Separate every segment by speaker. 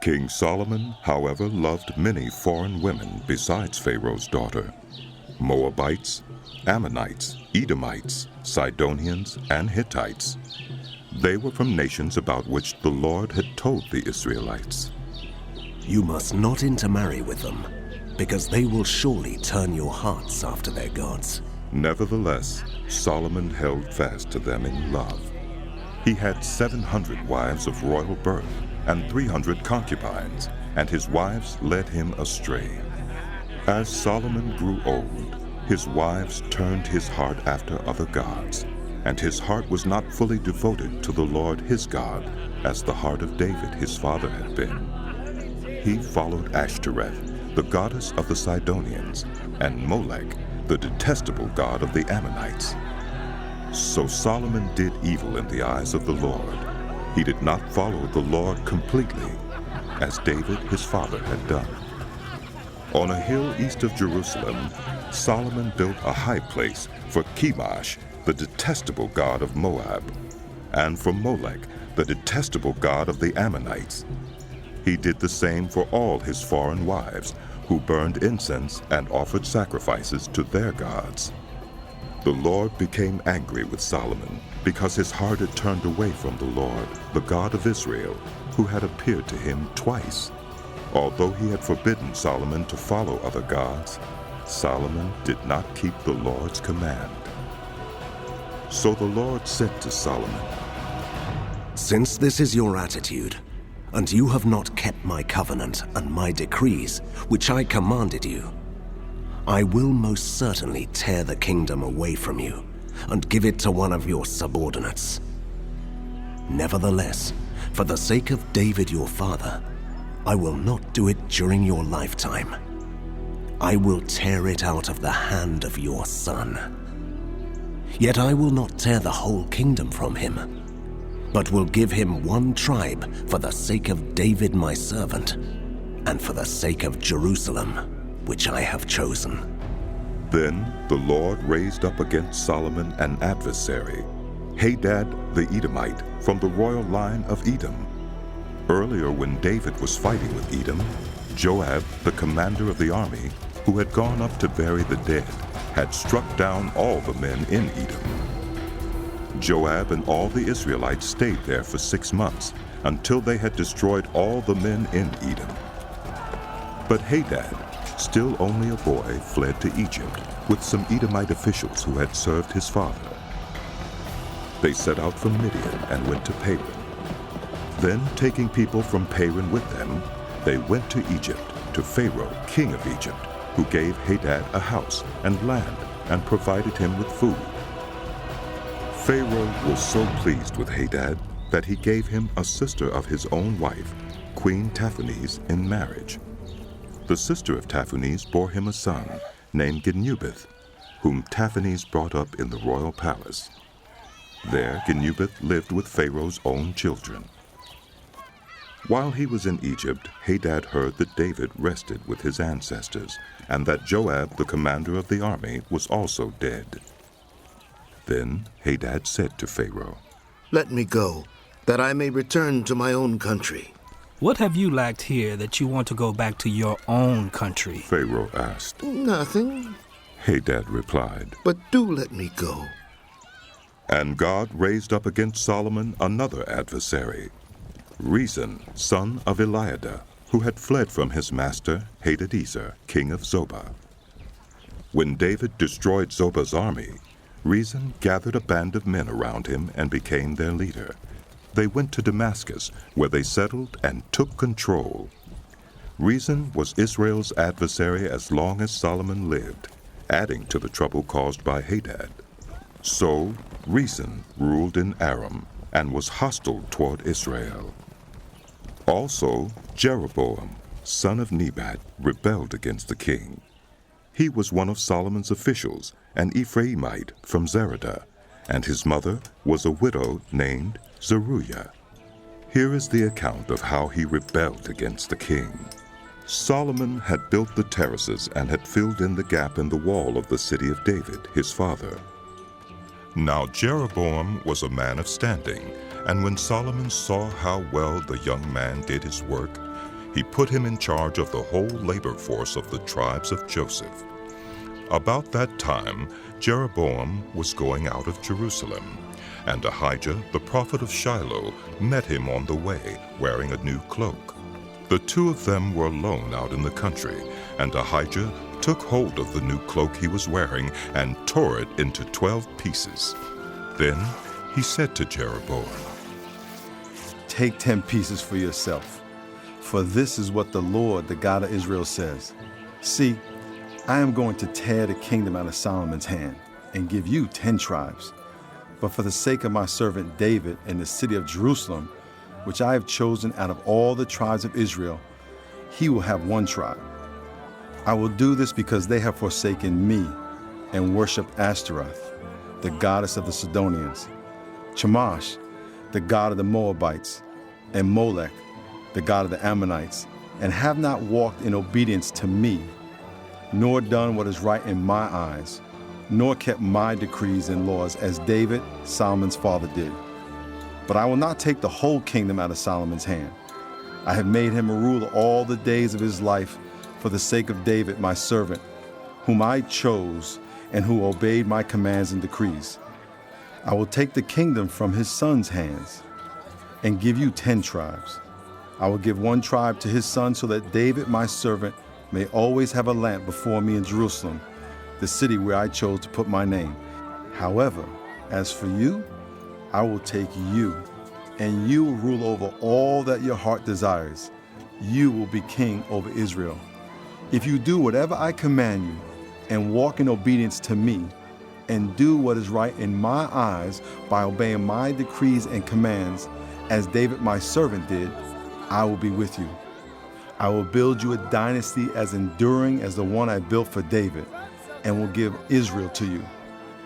Speaker 1: King Solomon, however, loved many foreign women besides Pharaoh's daughter: Moabites, Ammonites, Edomites, Sidonians, and Hittites. They were from nations about which the Lord had told the Israelites.
Speaker 2: You must not intermarry with them, because they will surely turn your hearts after their gods.
Speaker 1: Nevertheless, Solomon held fast to them in love. He had 700 wives of royal birth and 300 concubines, and his wives led him astray. As Solomon grew old, his wives turned his heart after other gods, and his heart was not fully devoted to the Lord his God, as the heart of David his father had been. He followed Ashtoreth, the goddess of the Sidonians, and Molech, the detestable god of the Ammonites. So Solomon did evil in the eyes of the Lord. He did not follow the Lord completely, as David his father had done. On a hill east of Jerusalem, Solomon built a high place for Chemosh, the detestable god of Moab, and for Molech, the detestable god of the Ammonites. He did the same for all his foreign wives, who burned incense and offered sacrifices to their gods. The Lord became angry with Solomon because his heart had turned away from the Lord, the God of Israel, who had appeared to him twice. Although he had forbidden Solomon to follow other gods, Solomon did not keep the Lord's command. So the Lord said to Solomon,
Speaker 2: Since this is your attitude, and you have not kept my covenant and my decrees, which I commanded you, I will most certainly tear the kingdom away from you and give it to one of your subordinates. Nevertheless, for the sake of David your father, I will not do it during your lifetime. I will tear it out of the hand of your son. Yet I will not tear the whole kingdom from him, but will give him one tribe for the sake of David my servant, and for the sake of Jerusalem, which I have chosen.
Speaker 1: Then the Lord raised up against Solomon an adversary, Hadad the Edomite, from the royal line of Edom. Earlier, when David was fighting with Edom, Joab, the commander of the army, who had gone up to bury the dead, had struck down all the men in Edom. Joab and all the Israelites stayed there for 6 months, until they had destroyed all the men in Edom. But Hadad, still only a boy, fled to Egypt with some Edomite officials who had served his father. They set out from Midian and went to Paran. Then, taking people from Paran with them, they went to Egypt, to Pharaoh, king of Egypt, who gave Hadad a house and land and provided him with food. Pharaoh was so pleased with Hadad that he gave him a sister of his own wife, Queen Taphanes, in marriage. The sister of Taphanes bore him a son named Genubith, whom Taphanes brought up in the royal palace. There Genubith lived with Pharaoh's own children. While he was in Egypt, Hadad heard that David rested with his ancestors, and that Joab, the commander of the army, was also dead. Then Hadad said to Pharaoh,
Speaker 3: Let me go, that I may return to my own country.
Speaker 4: What have you lacked here that you want to go back to your own country?
Speaker 1: Pharaoh asked.
Speaker 3: Nothing.
Speaker 1: Hadad replied,
Speaker 3: But do let me go.
Speaker 1: And God raised up against Solomon another adversary, Rezon, son of Eliada, who had fled from his master, Hadadezer, king of Zobah. When David destroyed Zobah's army, Rezon gathered a band of men around him and became their leader. They went to Damascus, where they settled and took control. Rezon was Israel's adversary as long as Solomon lived, adding to the trouble caused by Hadad. So Rezon ruled in Aram and was hostile toward Israel. Also, Jeroboam, son of Nebat, rebelled against the king. He was one of Solomon's officials, an Ephraimite from Zeradah, and his mother was a widow named Zeruiah. Here is the account of how he rebelled against the king. Solomon had built the terraces and had filled in the gap in the wall of the city of David, his father. Now Jeroboam was a man of standing, and when Solomon saw how well the young man did his work, he put him in charge of the whole labor force of the tribes of Joseph. About that time, Jeroboam was going out of Jerusalem, and Ahijah, the prophet of Shiloh, met him on the way, wearing a new cloak. The two of them were alone out in the country, and Ahijah took hold of the new cloak he was wearing and tore it into 12 pieces. Then he said to Jeroboam,
Speaker 5: "Take 10 pieces for yourself, for this is what the Lord, the God of Israel, says. See, I am going to tear the kingdom out of Solomon's hand and give you 10 tribes. But for the sake of my servant David and the city of Jerusalem, which I have chosen out of all the tribes of Israel, he will have 1 tribe. I will do this because they have forsaken me and worshiped Ashtaroth, the goddess of the Sidonians, Chemosh, the god of the Moabites, and Molech, the god of the Ammonites, and have not walked in obedience to me, nor done what is right in my eyes, nor kept my decrees and laws as David, Solomon's father, did. But I will not take the whole kingdom out of Solomon's hand. I have made him a ruler all the days of his life for the sake of David, my servant, whom I chose and who obeyed my commands and decrees. I will take the kingdom from his son's hands and give you 10 tribes. I will give 1 tribe to his son so that David, my servant, may always have a lamp before me in Jerusalem, the city where I chose to put my name. However, as for you, I will take you, and you will rule over all that your heart desires. You will be king over Israel. If you do whatever I command you, and walk in obedience to me, and do what is right in my eyes by obeying my decrees and commands, as David my servant did, I will be with you. I will build you a dynasty as enduring as the one I built for David, and will give Israel to you.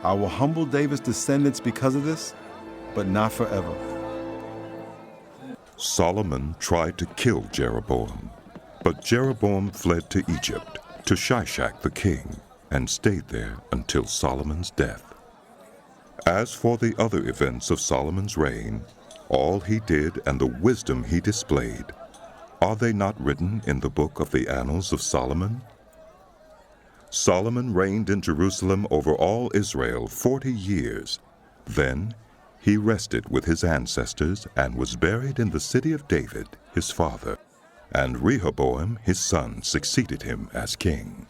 Speaker 5: I will humble David's descendants because of this, but not forever."
Speaker 1: Solomon tried to kill Jeroboam, but Jeroboam fled to Egypt, to Shishak the king, and stayed there until Solomon's death. As for the other events of Solomon's reign, all he did and the wisdom he displayed, are they not written in the book of the Annals of Solomon? Solomon reigned in Jerusalem over all Israel 40 years. Then he rested with his ancestors and was buried in the city of David, his father. And Rehoboam, his son, succeeded him as king.